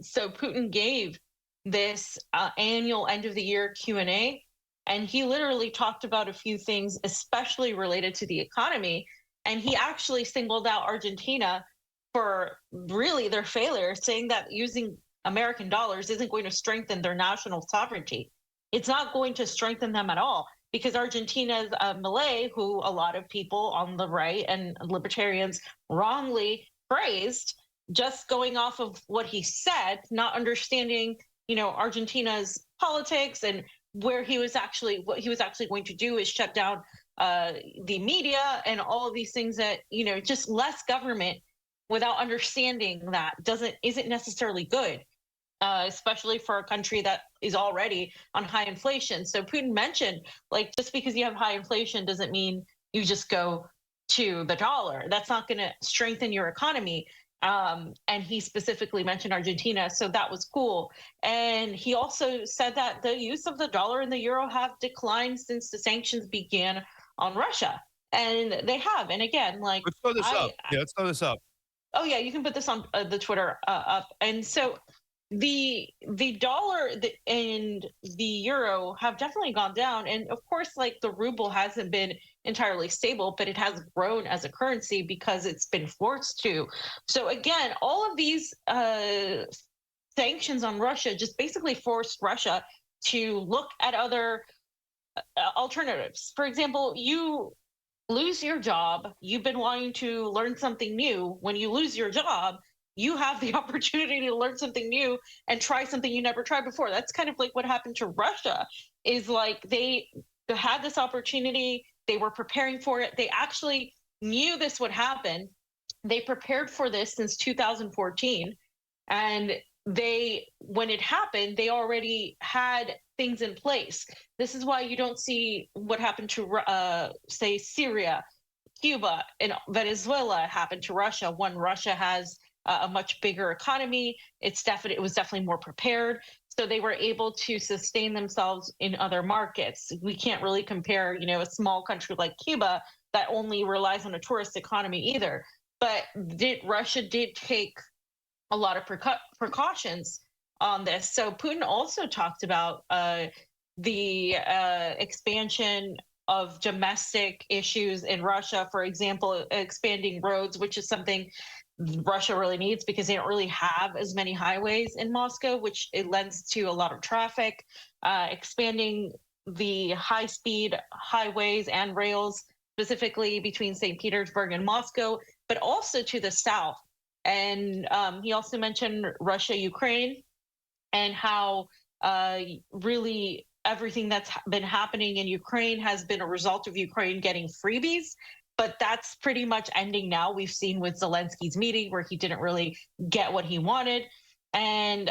So Putin gave this annual end of the year Q&A, and he literally talked about a few things, especially related to the economy. And he actually singled out Argentina for really their failure, saying that using American dollars isn't going to strengthen their national sovereignty. It's not going to strengthen them at all because Argentina's Milei, who a lot of people on the right and libertarians wrongly praised, just going off of what he said, not understanding, Argentina's politics and what he was actually going to do is shut down the media and all of these things that, just less government without understanding that isn't necessarily good. Especially for a country that is already on high inflation. So Putin mentioned, like, just because you have high inflation doesn't mean you just go to the dollar. That's not going to strengthen your economy. And he specifically mentioned Argentina, so that was cool. And he also said that the use of the dollar and the euro have declined since the sanctions began on Russia. And they have. And again, like, let's throw this up. Yeah, let's throw this up. Oh yeah, you can put this on the Twitter up. And so the dollar and the euro have definitely gone down, and of course, like, the ruble hasn't been entirely stable, but it has grown as a currency because it's been forced to. So again, all of these sanctions on Russia just basically forced Russia to look at other alternatives. For example, you lose your job, you've been wanting to learn something new. When you lose your job, you have the opportunity to learn something new and try something you never tried before. That's kind of like what happened to Russia, is like they had this opportunity, they were preparing for it, they actually knew this would happen. They prepared for this since 2014, and when it happened, they already had things in place. This is why you don't see what happened to say Syria, Cuba, and Venezuela happen to Russia. When Russia has a much bigger economy, it was definitely more prepared, so they were able to sustain themselves in other markets. We can't really compare, a small country like Cuba that only relies on a tourist economy either. But Russia did take a lot of precautions on this. So Putin also talked about the expansion of domestic issues in Russia, for example, expanding roads, which is something Russia really needs because they don't really have as many highways in Moscow, which it lends to a lot of traffic, expanding the high-speed highways and rails, specifically between St. Petersburg and Moscow, but also to the south. And he also mentioned Russia, Ukraine, and how really everything that's been happening in Ukraine has been a result of Ukraine getting freebies. But that's pretty much ending now. We've seen with Zelensky's meeting where he didn't really get what he wanted. And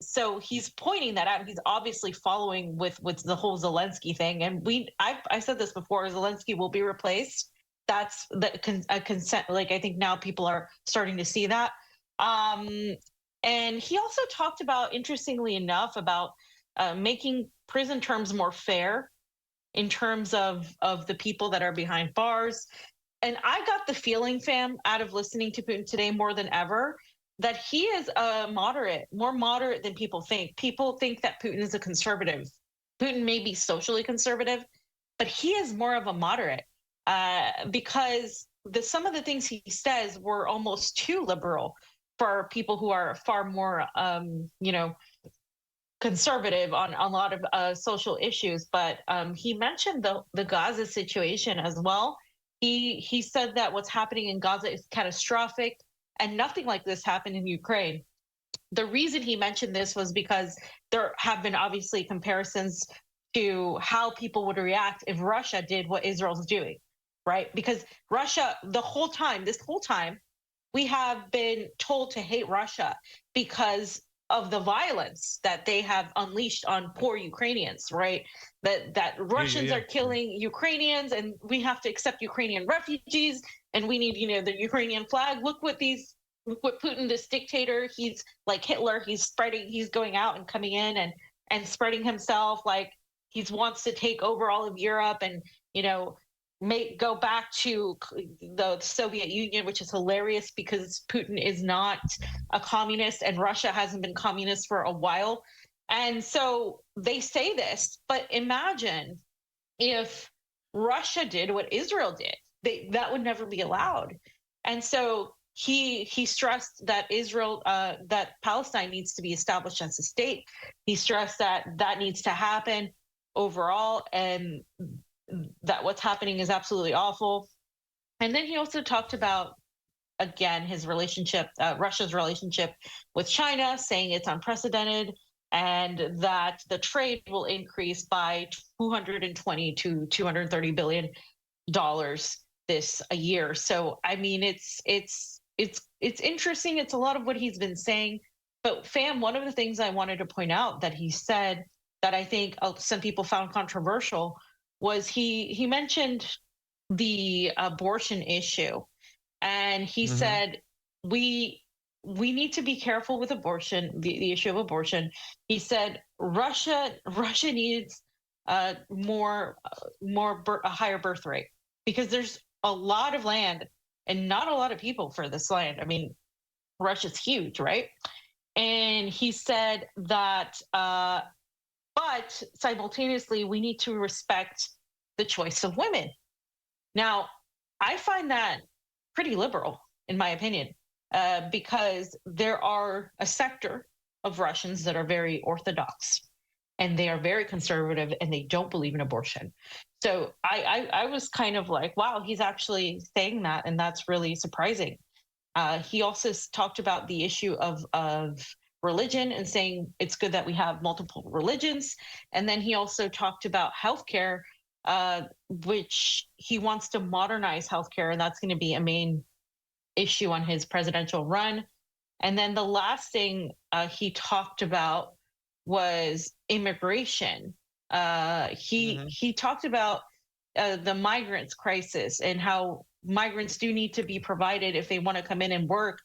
so he's pointing that out. He's obviously following with the whole Zelensky thing. And I said this before, Zelensky will be replaced. That's a consent. Like, I think now people are starting to see that. And he also talked about, interestingly enough, about making prison terms more fair in terms of the people that are behind bars. And I got the feeling, fam, out of listening to Putin today more than ever, that he is more moderate than people think. People think that Putin is a conservative. Putin may be socially conservative, but he is more of a moderate because some of the things he says were almost too liberal for people who are far more, conservative on a lot of social issues. But he mentioned the Gaza situation as well. He said that what's happening in Gaza is catastrophic, and nothing like this happened in Ukraine. The reason he mentioned this was because there have been obviously comparisons to how people would react if Russia did what Israel's doing, right? Because Russia, this whole time, we have been told to hate Russia because of the violence that they have unleashed on poor Ukrainians, right? That Russians are killing Ukrainians, and we have to accept Ukrainian refugees, and we need, the Ukrainian flag. Look what Putin, this dictator, he's like Hitler. He's going out and coming in and spreading himself, like he wants to take over all of Europe, and go back to the Soviet Union, which is hilarious because Putin is not a communist and Russia hasn't been communist for a while. And so they say this, but imagine if Russia did what Israel did, that would never be allowed. And so he stressed that that Palestine needs to be established as a state. He stressed that that needs to happen overall, and that what's happening is absolutely awful. And then he also talked about, again, his relationship, Russia's relationship with China, saying it's unprecedented and that the trade will increase by 220 to 230 billion dollars this a year. So I mean, it's interesting. It's a lot of what he's been saying. But fam, one of the things I wanted to point out that he said that I think some people found controversial was he mentioned the abortion issue, and he said we need to be careful with abortion, the issue of abortion. He said Russia needs a higher birth rate because there's a lot of land and not a lot of people for this land. I mean, Russia's huge, right? And he said that, but simultaneously, we need to respect the choice of women. Now, I find that pretty liberal, in my opinion, because there are a sector of Russians that are very orthodox and they are very conservative and they don't believe in abortion. So I was kind of like, wow, he's actually saying that, and that's really surprising. He also talked about the issue of religion and saying it's good that we have multiple religions. And then he also talked about healthcare, which he wants to modernize healthcare, and that's going to be a main issue on his presidential run. And then the last thing he talked about was immigration. He talked about the migrants crisis and how migrants do need to be provided if they want to come in and work,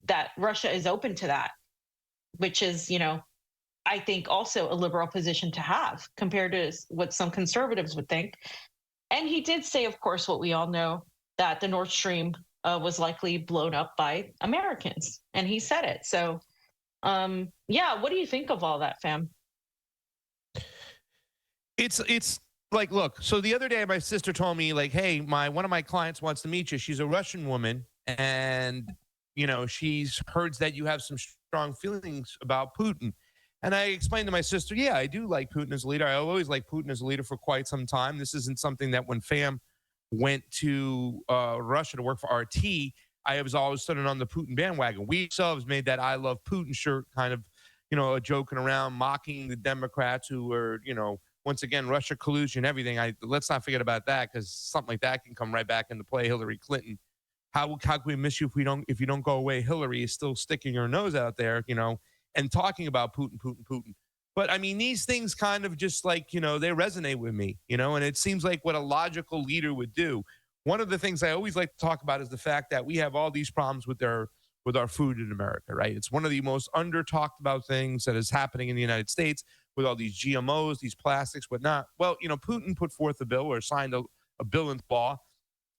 that Russia is open to that, which is, I think also a liberal position to have compared to what some conservatives would think. And he did say, of course, what we all know, that the Nord Stream was likely blown up by Americans, and he said it. So, yeah, what do you think of all that, fam? It's like, look, so the other day my sister told me, like, hey, one of my clients wants to meet you. She's a Russian woman, and she's heard that you have some strong feelings about Putin. And I explained to my sister, yeah, I do like Putin as a leader. I always liked Putin as a leader for quite some time. This isn't something that when fam went to Russia to work for RT, I was always sitting on the Putin bandwagon. We ourselves made that I love Putin shirt, kind of, joking around, mocking the Democrats who were, once again, Russia collusion, everything. Let's not forget about that, because something like that can come right back into play. Hillary Clinton. How can we miss you if you don't go away? Hillary is still sticking her nose out there, and talking about Putin. But I mean, these things kind of just like, they resonate with me, and it seems like what a logical leader would do. One of the things I always like to talk about is the fact that we have all these problems with our food in America, right? It's one of the most under talked about things that is happening in the United States with all these GMOs, these plastics, whatnot. Well, Putin put forth a bill or signed a bill into law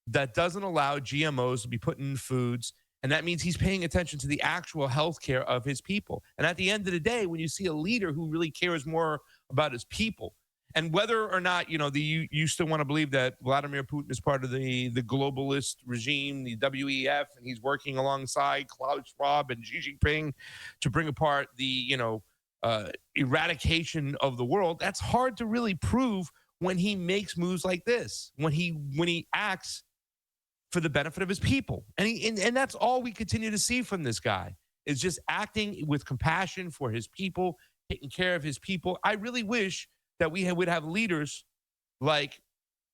that doesn't allow GMOs to be put in foods. And that means he's paying attention to the actual health care of his people. And at the end of the day, when you see a leader who really cares more about his people, and whether or not, you still want to believe that Vladimir Putin is part of the globalist regime, the WEF, and he's working alongside Klaus Schwab and Xi Jinping to bring apart the, eradication of the world, that's hard to really prove when he makes moves like this, when he acts for the benefit of his people. And that's all we continue to see from this guy, is just acting with compassion for his people, taking care of his people. I really wish that we would have leaders like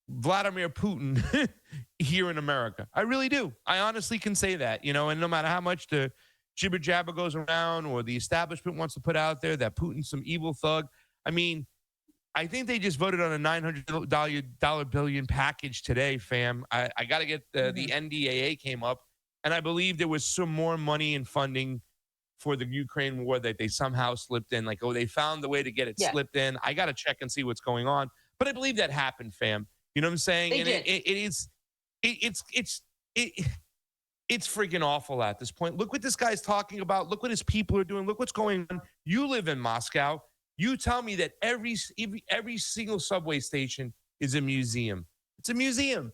Vladimir Putin here in America. I really do. I honestly can say that, and no matter how much the jibber jabber goes around or the establishment wants to put out there that Putin's some evil thug. I mean, I think they just voted on a $900 billion package today, fam. I got to get the NDAA came up, and I believe there was some more money and funding for the Ukraine war that they somehow slipped in. Like, they found the way to get it slipped in. I got to check and see what's going on. But I believe that happened, fam. You know what I'm saying? They And did. it's freaking awful at this point. Look what this guy's talking about. Look what his people are doing. Look what's going on. You live in Moscow. You tell me that every single subway station is a museum. It's a museum.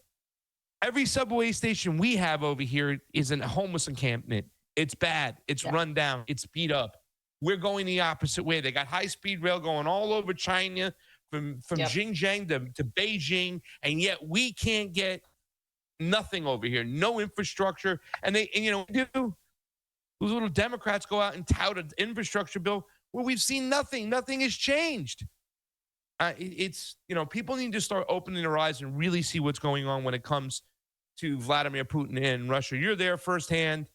Every subway station we have over here is a homeless encampment. It's bad. It's run down. It's beat up. We're going the opposite way. They got high-speed rail going all over China from Xinjiang to Beijing, and yet we can't get nothing over here. No infrastructure. And those little Democrats go out and tout an infrastructure bill where we've seen nothing. Nothing has changed. People need to start opening their eyes and really see what's going on when it comes to Vladimir Putin and Russia. You're there firsthand.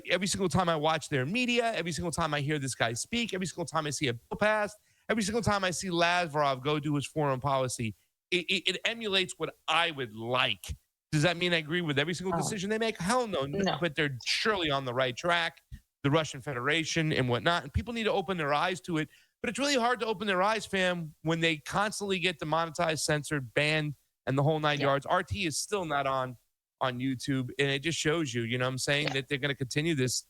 Every single time I watch their media, every single time I hear this guy speak, every single time I see a bill passed, every single time I see Lavrov go do his foreign policy, it emulates what I would like. Does that mean I agree with every single decision they make? Hell no. But they're surely on the right track, the Russian Federation and whatnot. And people need to open their eyes to it. But it's really hard to open their eyes, fam, when they constantly get demonetized, censored, banned, and the whole nine yards. RT is still not on YouTube, and it just shows you, what I'm saying, that they're going to continue this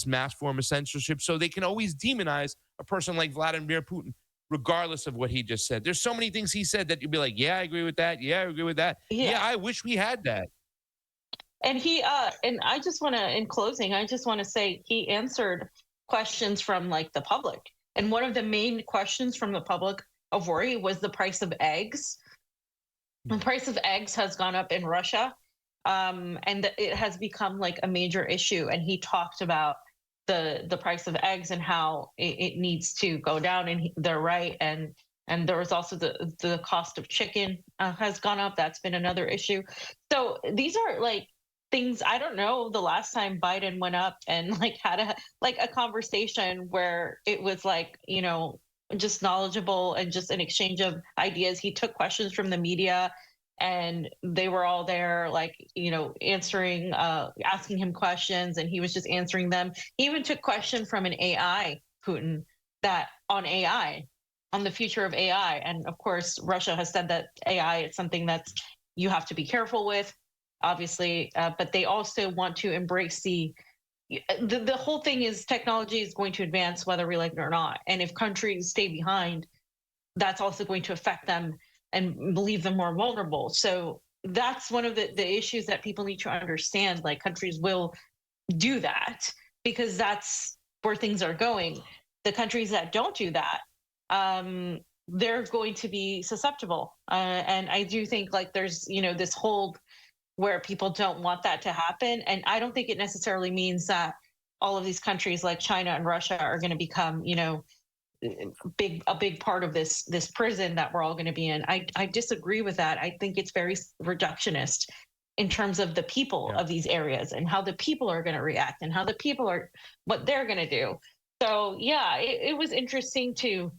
mass form of censorship so they can always demonize a person like Vladimir Putin, regardless of what he just said. There's so many things he said that you'd be like, yeah, I agree with that. Yeah, I agree with that. Yeah, I wish we had that. And and I just want to, in closing, I just want to say he answered questions from like the public. And one of the main questions from the public of worry was the price of eggs. The price of eggs has gone up in Russia, and it has become like a major issue. And he talked about the price of eggs and how it needs to go down, and they're right. And there was also the cost of chicken has gone up. That's been another issue. So these are like things. I don't know the last time Biden went up and like had a conversation where it was like, just knowledgeable and just an exchange of ideas. He took questions from the media and they were all there, like, answering, asking him questions, and he was just answering them. He even took question from an AI, Putin, on the future of AI. And of course, Russia has said that AI is something that you have to be careful with, obviously, but they also want to embrace the whole thing is technology is going to advance whether we like it or not. And if countries stay behind, that's also going to affect them and leave them more vulnerable. So that's one of the issues that people need to understand. Like, countries will do that because that's where things are going. The countries that don't do that, they're going to be susceptible. And I do think like there's, this hold where people don't want that to happen. And I don't think it necessarily means that all of these countries like China and Russia are going to become, a big part of this prison that we're all going to be in. I disagree with that. I think it's very reductionist in terms of the people of these areas and how the people are going to react and how the people are, what they're going to do. So yeah, it was interesting to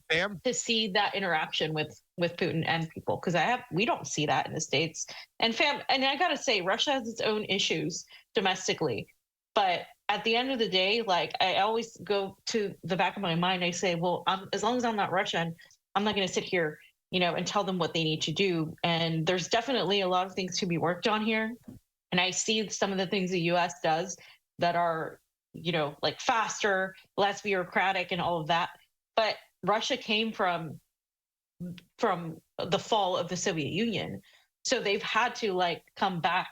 see that interaction with Putin and people, because we don't see that in the States. And I gotta say, Russia has its own issues domestically, but at the end of the day, like, I always go to the back of my mind, I say, well, as long as I'm not Russian, I'm not going to sit here, and tell them what they need to do. And there's definitely a lot of things to be worked on here. And I see some of the things the U.S. does that are, like faster, less bureaucratic and all of that. But Russia came from the fall of the Soviet Union. So they've had to like come back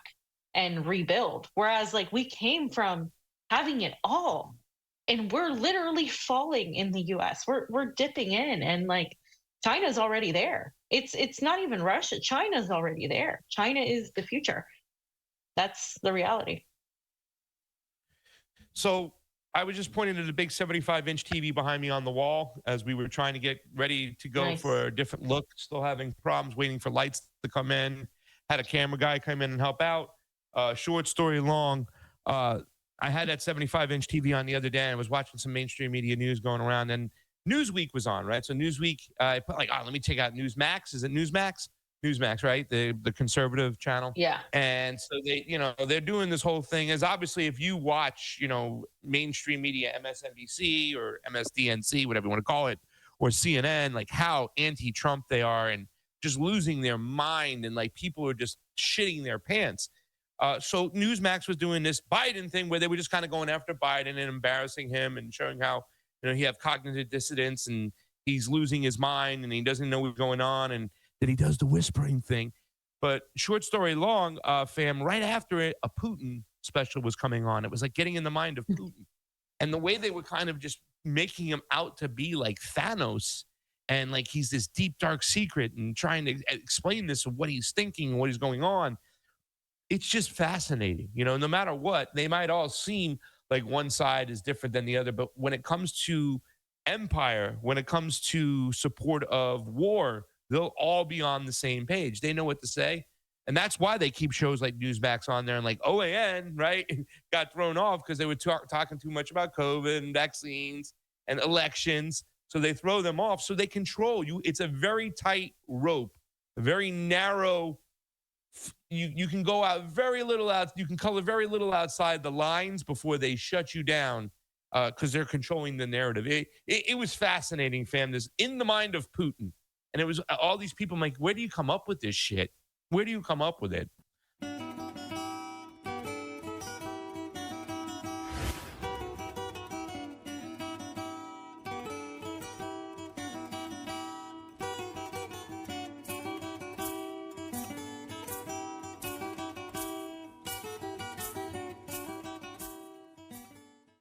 and rebuild. Whereas like we came from having it all, and we're literally falling in the US. We're dipping in, and like China's already there. It's not even Russia. China's already there. China is the future. That's the reality. So I was just pointing to the big 75-inch TV behind me on the wall as we were trying to get ready to go for a different look, still having problems waiting for lights to come in. Had a camera guy come in and help out. Short story long, I had that 75-inch TV on the other day, and I was watching some mainstream media news going around, and Newsweek was on, right? So Newsweek, I put like, let me check out Newsmax. Is it Newsmax? Newsmax, right? The conservative channel. Yeah. And so they're doing this whole thing. As obviously, if you watch, mainstream media, MSNBC or MSDNC, whatever you want to call it, or CNN, like how anti-Trump they are, and just losing their mind, and like people are just shitting their pants. So Newsmax was doing this Biden thing where they were just kind of going after Biden and embarrassing him and showing how, he have cognitive dissonance and he's losing his mind and he doesn't know what's going on, and that he does the whispering thing. But short story long, fam, right after it, a Putin special was coming on. It was like getting in the mind of Putin. And the way they were kind of just making him out to be like Thanos, and like he's this deep, dark secret, and trying to explain this of what he's thinking and what is going on. It's just fascinating. No matter what, they might all seem like one side is different than the other. But when it comes to empire, when it comes to support of war, they'll all be on the same page. They know what to say. And that's why they keep shows like Newsmax on there, and like OAN, right, got thrown off because they were talking too much about COVID and vaccines and elections. So they throw them off. So they control you. It's a very tight rope, a very narrow. You can go out very little out. You can color very little outside the lines before they shut you down because they're controlling the narrative. It was fascinating, fam. This in the mind of Putin, and it was all these people. I'm like, where do you come up with this shit? Where do you come up with it?